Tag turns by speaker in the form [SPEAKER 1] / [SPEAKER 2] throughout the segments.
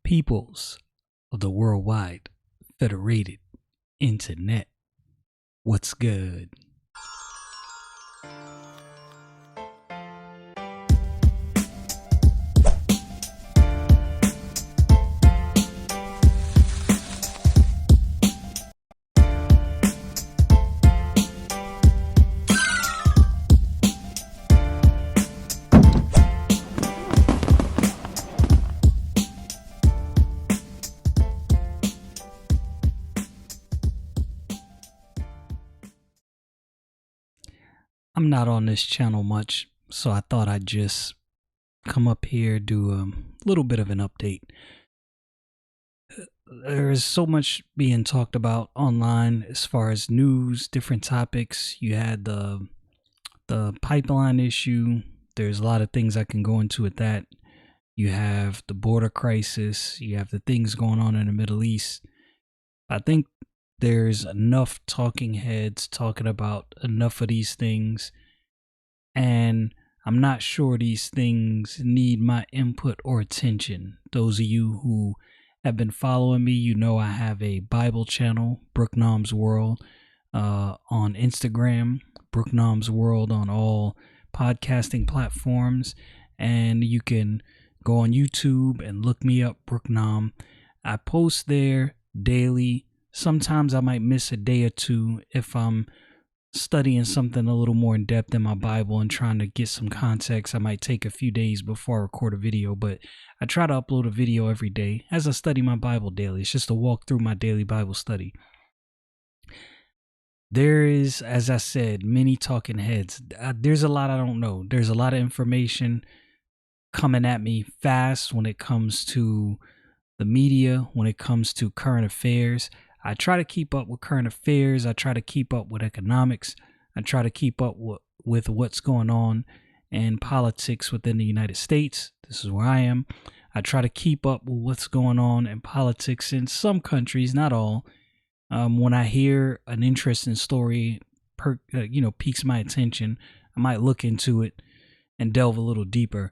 [SPEAKER 1] Peoples of the worldwide federated internet. What's good? I'm not on this channel much, so I thought I'd just come up here, do a little bit of an update. There is so much being talked about online as far as news, different topics. You had the pipeline issue. There's a lot of things I can go into with that. You have the border crisis. You have the things going on in the Middle East. I think there's enough talking heads talking about enough of these things, and I'm not sure these things need my input or attention. Those of you who have been following me, you know I have a Bible channel, Brooknom's World, on Instagram, Brooknom's World on all podcasting platforms, and you can go on YouTube and look me up, Brooknom. I post there daily. Sometimes I might miss a day or two if I'm studying something a little more in depth in my Bible and trying to get some context. I might take a few days before I record a video, but I try to upload a video every day as I study my Bible daily. It's just a walk through my daily Bible study. There is, as I said, many talking heads. There's a lot I don't know. There's a lot of information coming at me fast when it comes to the media, when it comes to current affairs. I try to keep up with current affairs. I try to keep up with economics. I try to keep up with what's going on in politics within the United States. This is where I am. I try to keep up with what's going on in politics in some countries, not all. When I hear an interesting story, piques my attention, I might look into it and delve a little deeper.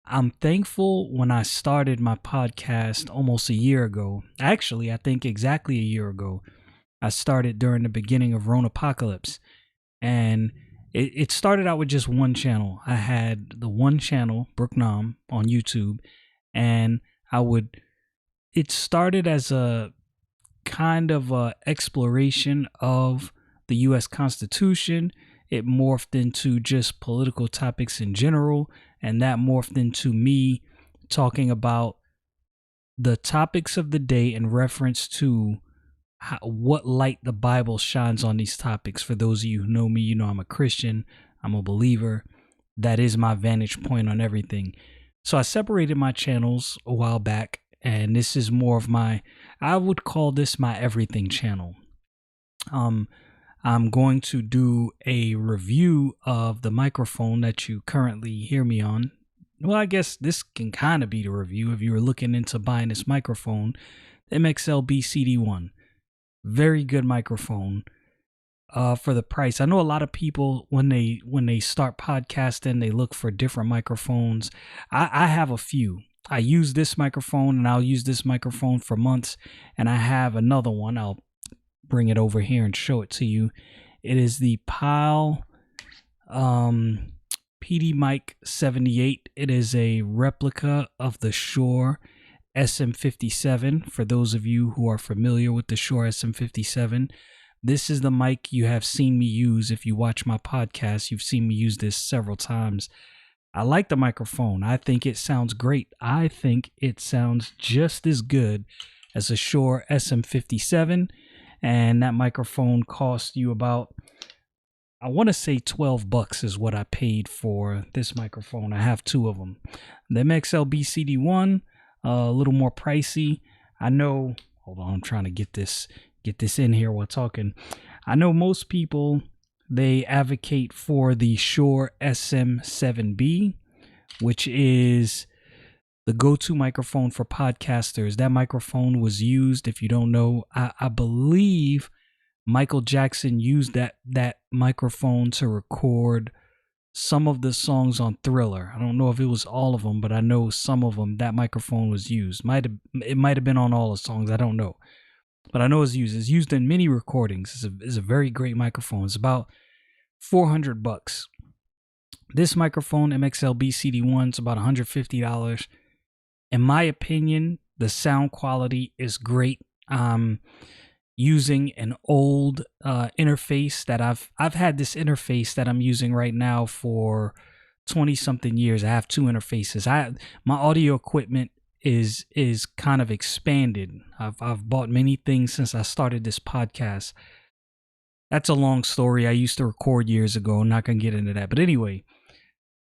[SPEAKER 1] I'm thankful when I started my podcast almost a year ago. Actually, I think exactly a year ago. I started during the beginning of Ronapocalypse. And it started out with just one channel. I had the one channel, Brooknom, on YouTube. And it started as a kind of a exploration of the U.S. Constitution. It morphed into just political topics in general. And that morphed into me talking about the topics of the day in reference to what light the Bible shines on these topics. For those of you who know me, you know I'm a Christian. I'm a believer. That is my vantage point on everything. So I separated my channels a while back, and this is more of I would call this my everything channel. I'm going to do a review of the microphone that you currently hear me on. Well, I guess this can kind of be the review if you were looking into buying this microphone, the MXL BCD1. Very good microphone for the price. I know a lot of people, when they start podcasting, they look for different microphones. I have a few. I use this microphone, and I'll use this microphone for months, and I have another one. I'll bring it over here and show it to you. It is the Pyle PD Mic 78. It is a replica of the Shure SM57. For those of you who are familiar with the Shure SM57, this is the mic you have seen me use. If you watch my podcast, you've seen me use this several times. I like the microphone. I think it sounds great. I think it sounds just as good as a Shure SM57. And that microphone cost you about, I want to say $12 is what I paid for this microphone. I have two of them. The MXL BCD1, a little more pricey. I know, hold on, I'm trying to get this in here while talking. I know most people, they advocate for the Shure SM7B, which is the go-to microphone for podcasters. That microphone was used, if you don't know, I believe Michael Jackson used that microphone to record some of the songs on Thriller. I don't know if it was all of them, but I know some of them that microphone was used. It might have been on all the songs. I don't know, but I know it's used. It's used in many recordings. It's a very great microphone. It's about $400. This microphone, MXL BCD1, is about $150. In my opinion, the sound quality is great. Using an old interface that I've had this interface that I'm using right now for 20 something years. I have two interfaces. My audio equipment is kind of expanded. I've bought many things since I started this podcast. That's a long story. I used to record years ago. I'm not gonna get into that. But anyway,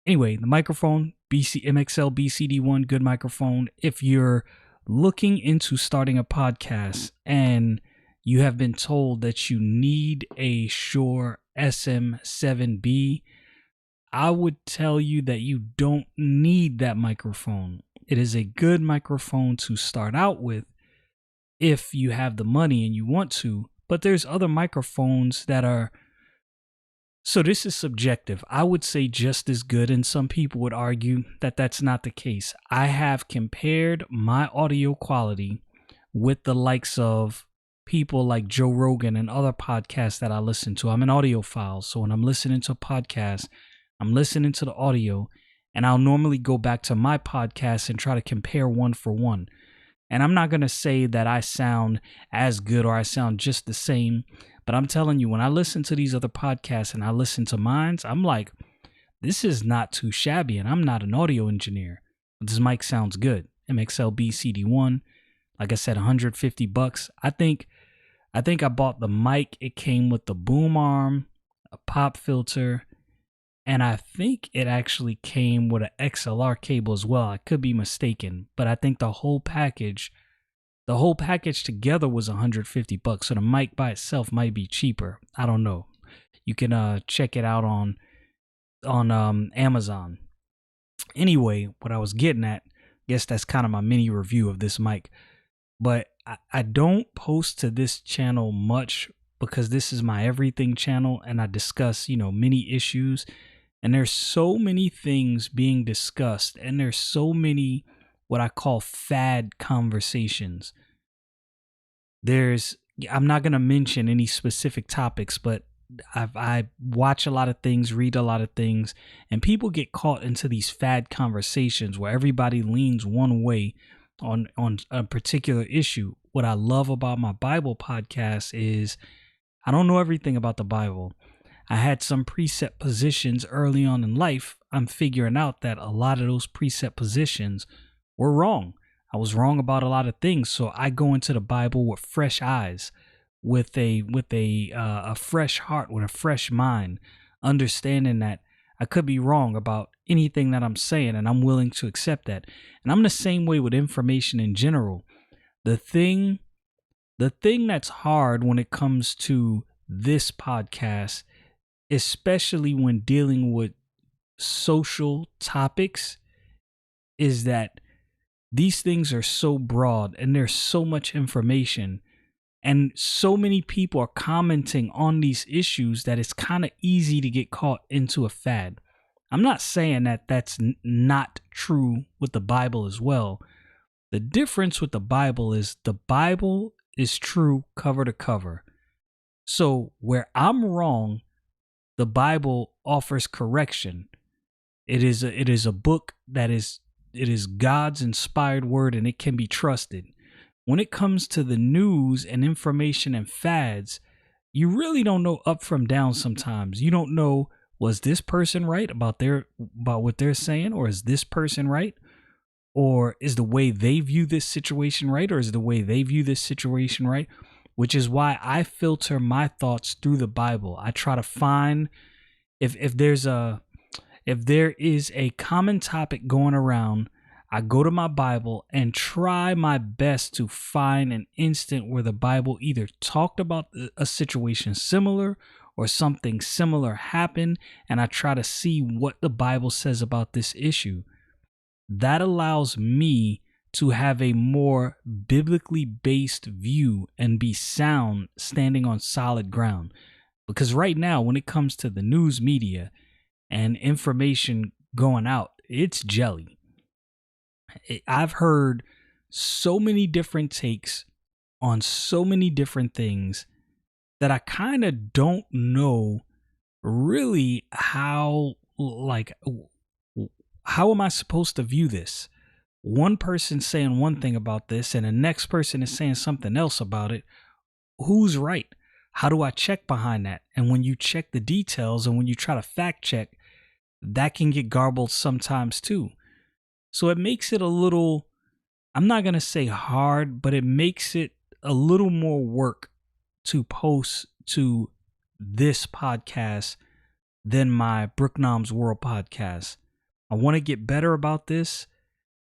[SPEAKER 1] the microphone, MXL BCD1, good microphone. If you're looking into starting a podcast and you have been told that you need a Shure SM7B, I would tell you that you don't need that microphone. It is a good microphone to start out with if you have the money and you want to, but there's other microphones that are, so this is subjective. I would say just as good, and some people would argue that that's not the case. I have compared my audio quality with the likes of people like Joe Rogan and other podcasts that I listen to. I'm an audiophile, so when I'm listening to a podcast, I'm listening to the audio, and I'll normally go back to my podcast and try to compare one for one. And I'm not going to say that I sound as good or I sound just the same, but I'm telling you, when I listen to these other podcasts and I listen to mine, I'm like, this is not too shabby, and I'm not an audio engineer, but this mic sounds good. MXL BCD1, like I said, $150. I think I bought the mic. It came with the boom arm, a pop filter, and I think it actually came with an XLR cable as well. I could be mistaken, but I think the whole package together was $150. So the mic by itself might be cheaper. I don't know. You can check it out on Amazon. Anyway, what I was getting at, I guess that's kind of my mini review of this mic. But I don't post to this channel much because this is my everything channel, and I discuss, many issues. And there's so many things being discussed, and there's so many what I call fad conversations. I'm not going to mention any specific topics, but I watch a lot of things, read a lot of things, and people get caught into these fad conversations where everybody leans one way on a particular issue. What I love about my Bible podcast is I don't know everything about the Bible. I had some preset positions early on in life. I'm figuring out that a lot of those preset positions were wrong. I was wrong about a lot of things, so I go into the Bible with fresh eyes, with a fresh heart, with a fresh mind, understanding that I could be wrong about anything that I'm saying, and I'm willing to accept that. And I'm the same way with information in general. The thing that's hard when it comes to this podcast, especially when dealing with social topics, is that these things are so broad and there's so much information and so many people are commenting on these issues that it's kind of easy to get caught into a fad. I'm not saying that that's not true with the Bible as well. The difference with the Bible is true cover to cover. So where I'm wrong, the Bible offers correction. It is a book that is God's inspired word, and it can be trusted. When it comes to the news and information and fads, you really don't know up from down sometimes. You don't know, was this person right about what they're saying, or is this person right? Or is the way they view this situation right, or is the way they view this situation right? Which is why I filter my thoughts through the Bible. I try to find if there is a common topic going around, I go to my Bible and try my best to find an instant where the Bible either talked about a situation similar or something similar happened, and I try to see what the Bible says about this issue. That allows me to have a more biblically based view and be sound, standing on solid ground. Because right now, when it comes to the news media and information going out, it's jelly. I've heard so many different takes on so many different things that I kind of don't know really how am I supposed to view this? One person saying one thing about this and the next person is saying something else about it. Who's right? How do I check behind that? And when you check the details and when you try to fact check, that can get garbled sometimes too. So it makes it a little, I'm not going to say hard, but it makes it a little more work to post to this podcast than my Brooknom's World podcast. I want to get better about this.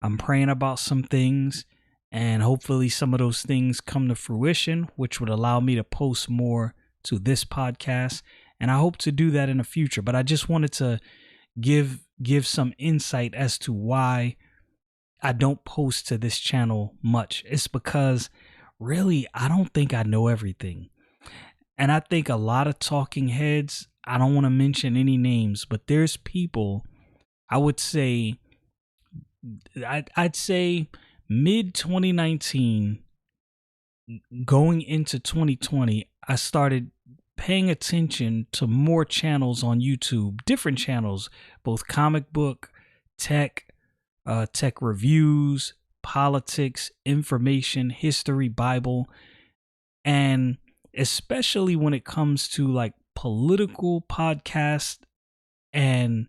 [SPEAKER 1] I'm praying about some things, and hopefully some of those things come to fruition, which would allow me to post more to this podcast. And I hope to do that in the future. But I just wanted to give some insight as to why I don't post to this channel much. It's because really, I don't think I know everything. And I think a lot of talking heads, I don't want to mention any names, but there's people, I would say, I'd say mid 2019 going into 2020, I started paying attention to more channels on YouTube, different channels, both comic book, tech reviews, politics, information, history, Bible, and especially when it comes to like political podcasts and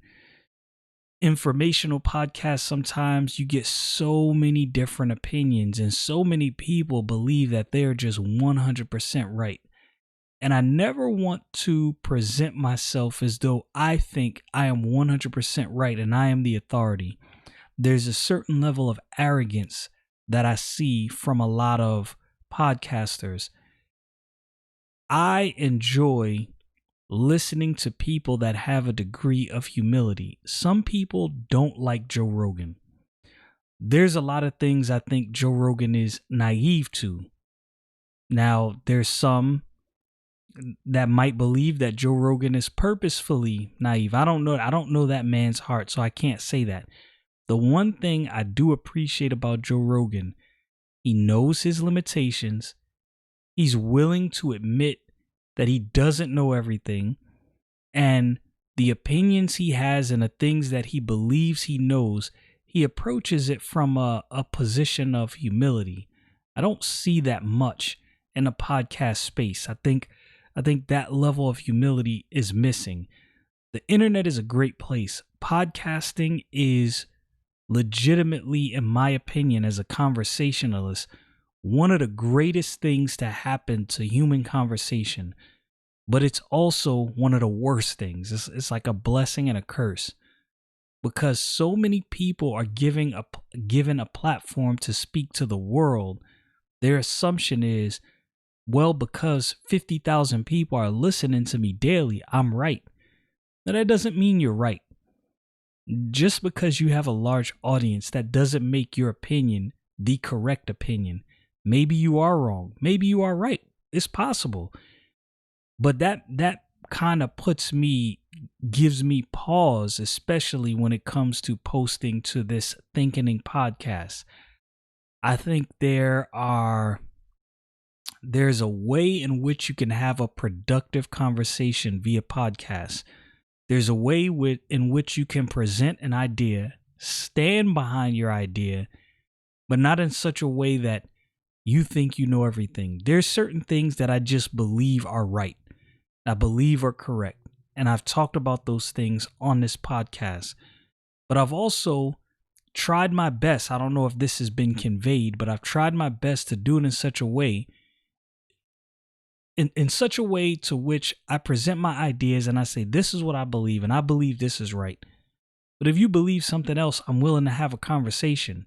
[SPEAKER 1] informational podcasts, sometimes you get so many different opinions and so many people believe that they're just 100% right. And I never want to present myself as though I think I am 100% right and I am the authority. There's a certain level of arrogance that I see from a lot of podcasters. I enjoy listening to people that have a degree of humility. Some people don't like Joe Rogan. There's a lot of things I think Joe Rogan is naive to. Now, there's some that might believe that Joe Rogan is purposefully naive. I don't know that man's heart, so I can't say that. The one thing I do appreciate about Joe Rogan, he knows his limitations. He's willing to admit that he doesn't know everything, and the opinions he has and the things that he believes he knows, he approaches it from a position of humility. I don't see that much in the podcast space. I think that level of humility is missing. The internet is a great place. Podcasting is legitimately, in my opinion, as a conversationalist, one of the greatest things to happen to human conversation, but it's also one of the worst things. It's like a blessing and a curse, because so many people are given a platform to speak to the world. Their assumption is, well, because 50,000 people are listening to me daily, I'm right. Now, that doesn't mean you're right. Just because you have a large audience, that doesn't make your opinion the correct opinion. Maybe you are wrong. Maybe you are right. It's possible. But that kind of gives me pause, especially when it comes to posting to this Thinking podcast. I think there's a way in which you can have a productive conversation via podcast. There's a way in which you can present an idea, stand behind your idea, but not in such a way that you think you know everything. There's certain things that I just believe are right. I believe are correct. And I've talked about those things on this podcast. But I've also tried my best. I don't know if this has been conveyed, but I've tried my best to do it in such a way, in such a way to which I present my ideas and I say, this is what I believe, and I believe this is right. But if you believe something else, I'm willing to have a conversation.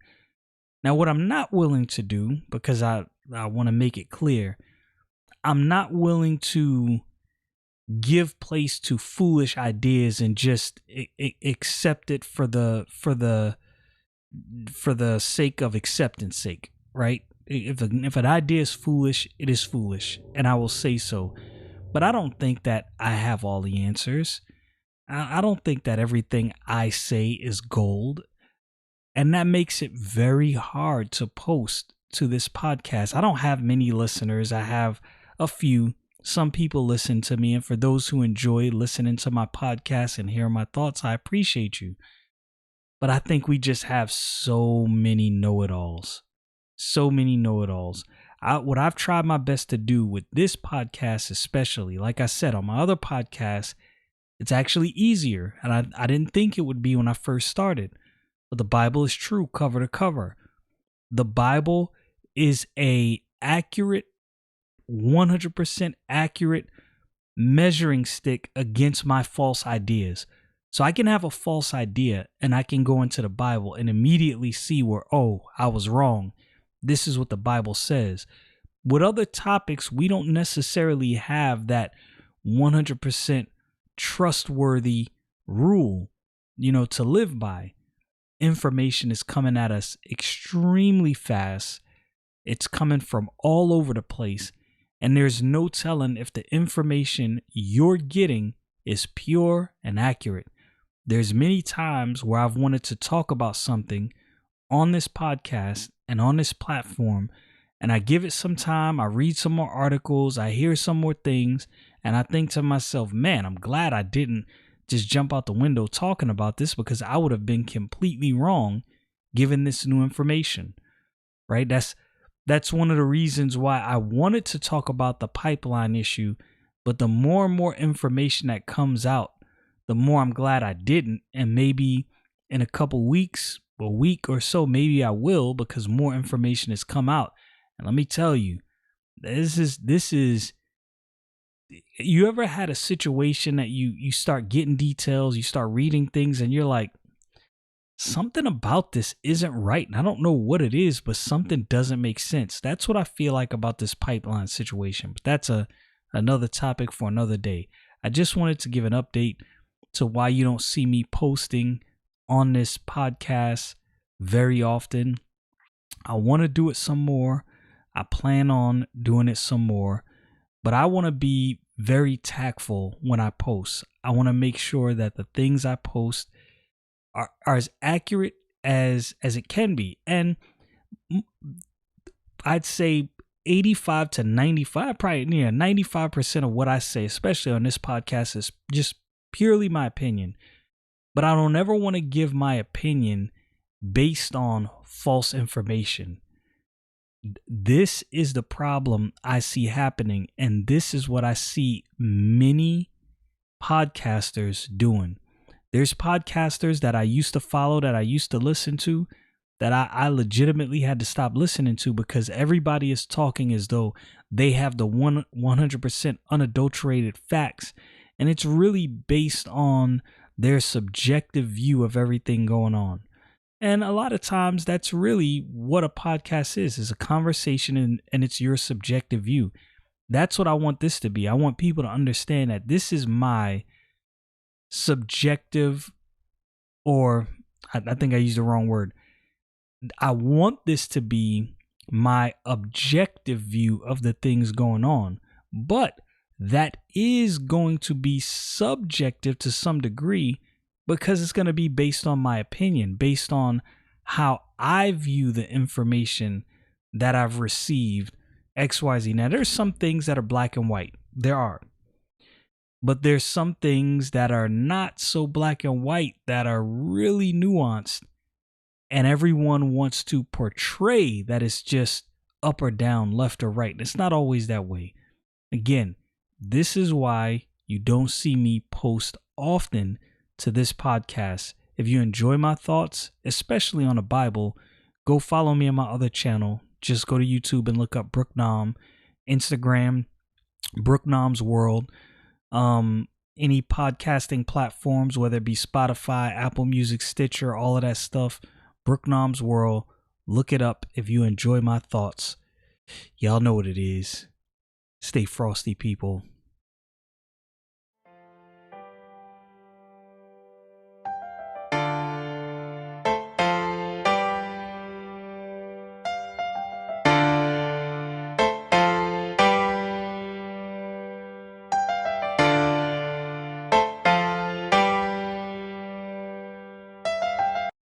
[SPEAKER 1] Now, what I'm not willing to do, because I want to make it clear, I'm not willing to give place to foolish ideas and just accept it for the sake of acceptance sake, right? If an idea is foolish, it is foolish, and I will say so. But I don't think that I have all the answers. I don't think that everything I say is gold. And that makes it very hard to post to this podcast. I don't have many listeners. I have a few. Some people listen to me. And for those who enjoy listening to my podcast and hear my thoughts, I appreciate you. But I think we just have so many know-it-alls. So many know-it-alls. What I've tried my best to do with this podcast, especially, like I said, on my other podcast, it's actually easier. And I didn't think it would be when I first started. But the Bible is true cover to cover. The Bible is a accurate, 100% accurate measuring stick against my false ideas. So I can have a false idea and I can go into the Bible and immediately see where, oh, I was wrong. This is what the Bible says. With other topics, we don't necessarily have that 100% trustworthy rule, to live by. Information is coming at us extremely fast. It's coming from all over the place. And there's no telling if the information you're getting is pure and accurate. There's many times where I've wanted to talk about something on this podcast and on this platform, and I give it some time, I read some more articles, I hear some more things, and I think to myself, man, I'm glad I didn't just jump out the window talking about this, because I would have been completely wrong given this new information, right? That's one of the reasons why I wanted to talk about the pipeline issue, but the more and more information that comes out, the more I'm glad I didn't. And maybe in a couple weeks, a week or so, maybe I will, because more information has come out. And let me tell you, this is, you ever had a situation that you start getting details, you start reading things, and you're like, something about this isn't right. And I don't know what it is, but something doesn't make sense. That's what I feel like about this pipeline situation. But that's another topic for another day. I just wanted to give an update to why you don't see me posting on this podcast very often. I want to do it some more. I plan on doing it some more, but I want to be very tactful when I post. I want to make sure that the things I post are as accurate as it can be. And I'd say 85 to 95, probably 95% of what I say, especially on this podcast, is just purely my opinion. But I don't ever want to give my opinion based on false information. This is the problem I see happening, and this is what I see many podcasters doing. There's podcasters that I used to follow, that I used to listen to, that I legitimately had to stop listening to, because everybody is talking as though they have the 100% unadulterated facts. And it's really based on their subjective view of everything going on. And a lot of times that's really what a podcast is a conversation, and it's your subjective view. That's what I want this to be. I want people to understand that this is my subjective, or I think I used the wrong word. I want this to be my objective view of the things going on, but that is going to be subjective to some degree, because it's going to be based on my opinion, based on how I view the information that I've received, XYZ. Now, there's some things that are black and white. There are. But there's some things that are not so black and white, that are really nuanced. And everyone wants to portray that it's just up or down, left or right. It's not always that way. Again, this is why you don't see me post often to this podcast. If you enjoy my thoughts, especially on the Bible, go follow me on my other channel. Just go to YouTube and look up Brook Nom. Instagram, Brook Nom's World. Any podcasting platforms, whether it be Spotify, Apple Music, Stitcher, all of that stuff, Brook Nom's World. Look it up if you enjoy my thoughts. Y'all know what it is. Stay frosty, people.